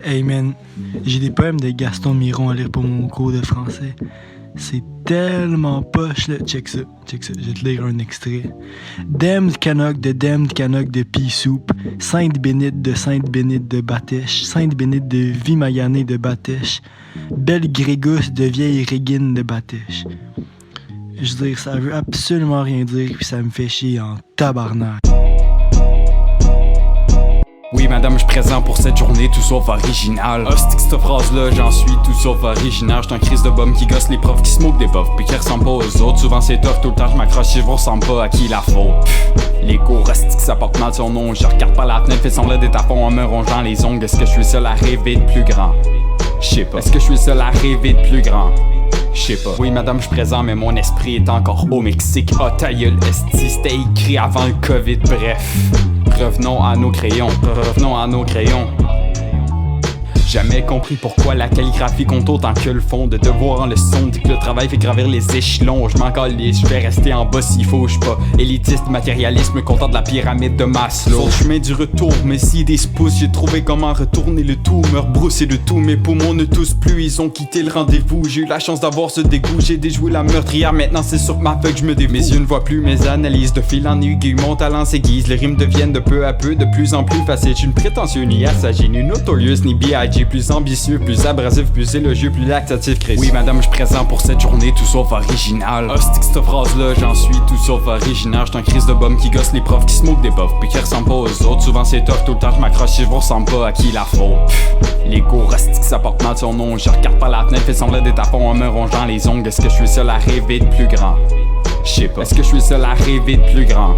Hey man, j'ai des poèmes de Gaston Miron à lire pour mon cours de français. C'est tellement poche là. Check ça, je vais te lire un extrait. Damned Canuck de Pea Soup, Sainte Bénite de Batèche, Sainte Bénite de Vimayané de Batèche, Belle Grégus de Vieille Régine de Batèche. Je veux dire, ça veut absolument rien dire, puis ça me fait chier en tabarnak. Oui madame, je suis présent pour cette journée, tout sauf original. Hostie, cette phrase-là, j'en suis tout sauf original. J'suis un crise de bum qui gosse les profs, qui smoke des buffs, puis qui ressemble pas aux autres. Souvent c'est tough, tout le temps j'm'accroche si je vous ressemble pas à qui la faute. Les cours hostie, ça porte mal son nom. Je regarde par la fenêtre, fait semblant d'être à fond en me rongeant les ongles. Est-ce que je suis le seul à rêver de plus grand? J'sais pas. Est-ce que je suis le seul à rêver de plus grand? J'sais pas. Oui madame, je suis présent, mais mon esprit est encore au Mexique. Ah ta gueule, esti, c'était écrit avant le Covid, bref. Revenons à nos crayons. Jamais compris pourquoi la calligraphie compte autant que le fond. De devoir en leçon, dit que le travail fait gravir les échelons. Je m'en calisse, je vais rester en bas s'il faut. J'suis pas élitiste, matérialiste, me content de la pyramide de Maslow. Sur le chemin du retour, mais si des pouces, j'ai trouvé comment retourner le tout. Me rebrousser de tout, mes poumons ne toussent plus. Ils ont quitté le rendez-vous, j'ai eu la chance d'avoir ce dégoût. J'ai déjoué la meurtrière, maintenant c'est sur ma feuille que je me dévoue. Mes yeux ne voient plus mes analyses, de fil en aiguille, mon talent s'aiguise. Les rimes deviennent de peu à peu de plus en plus faciles. J'suis une prétentieuse, ni assagine, ni notorious, ni B.I.G. Plus ambitieux, plus abrasif, plus élogieux, plus lactatif, Chris. Oui madame, je suis présent pour cette journée, tout sauf original. Hostie, cette phrase-là, j'en suis tout sauf original. J'suis un crise de bum qui gosse les profs, qui smoke des buffs, puis qui ressemble pas aux autres. Souvent c'est tough, tout le temps j'm'accroche si je vous ressemble pas à qui la faute. Les cours hostie, ça porte mal son nom. Je regarde par la fenêtre, fait semblant d'être à fond en me rongeant les ongles. Est-ce que je suis le seul à rêver de plus grand? J'sais pas. Est-ce que je suis le seul à rêver de plus grand?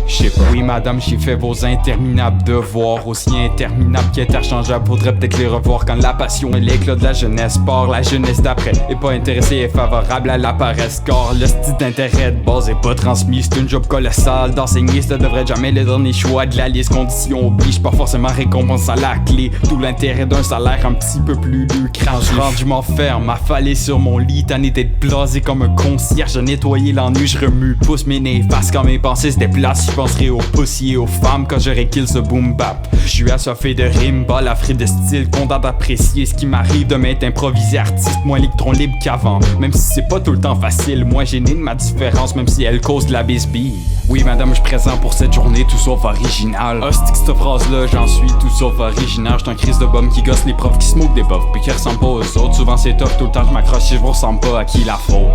J'sais pas. Oui madame, j'ai fait vos interminables devoirs, aussi interminables qu'interchangeables. Faudrait peut-être les revoir quand la passion et l'éclat de la jeunesse part. La jeunesse d'après est pas intéressée et favorable à la paresse, car le style d'intérêt de base est pas transmis. C'est une job colossale d'enseigner, ça devrait être jamais le dernier choix de la liste. Conditions oblige, pas forcément récompense à la clé. Tout l'intérêt d'un salaire un petit peu plus lucrant. Je rendu m'enferme, affalé sur mon lit, tanné d'être blasé comme un concierge. Nettoyer l'ennui, je remue, pousse mes nez, face quand mes pensées se déplacent. Je penserai aux pussy et aux femmes quand j'aurai kill ce boom bap. Je suis assoiffé de rimes, balafré de style, content d'apprécier ce qui m'arrive de m'être improvisé artiste, moins électron libre qu'avant. Même si c'est pas tout le temps facile, moi j'ai né de ma différence, même si elle cause de la bisbille. Oui madame, je suis présent pour cette journée, tout sauf original. Hostie, cette phrase-là, j'en suis tout sauf original. J'suis un crise de bum qui gosse les profs, qui smoke des buffs, puis qui ressemble pas aux autres. Souvent c'est tough, tout le temps j'm'accroche si je vous ressemble pas à qui la faute.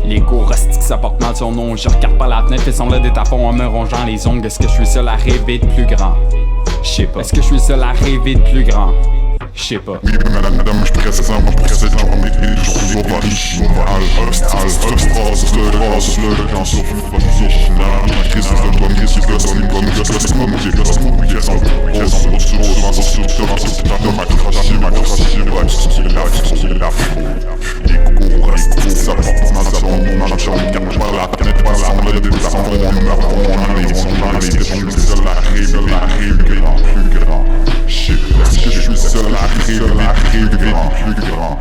Les cours hostie, ça porte mal son nom. Je regarde par la fenêtre, fait semblant d'être à fond en me rongeant les ongles. Est-ce que je suis le seul à rêver de plus grand? J'sais pas. Est-ce que je suis le seul à rêver de plus grand? J'sais pas. Oui madame, je suis présent pour cette journée, tout sauf original. J'en suis original. Un crise de bum qui gosse les bum, gosse les bum, qui gosse qui ressemble aux autres. Souvent m'accrocher la faute. Les cours, ça porte mal son nom. Je regarde par la fenêtre, par la fenêtre, des affaires, on me rend les ongles, les ongles, c'est seul à rêver en plus grand. Est-ce que je suis seul à rêver plus grand?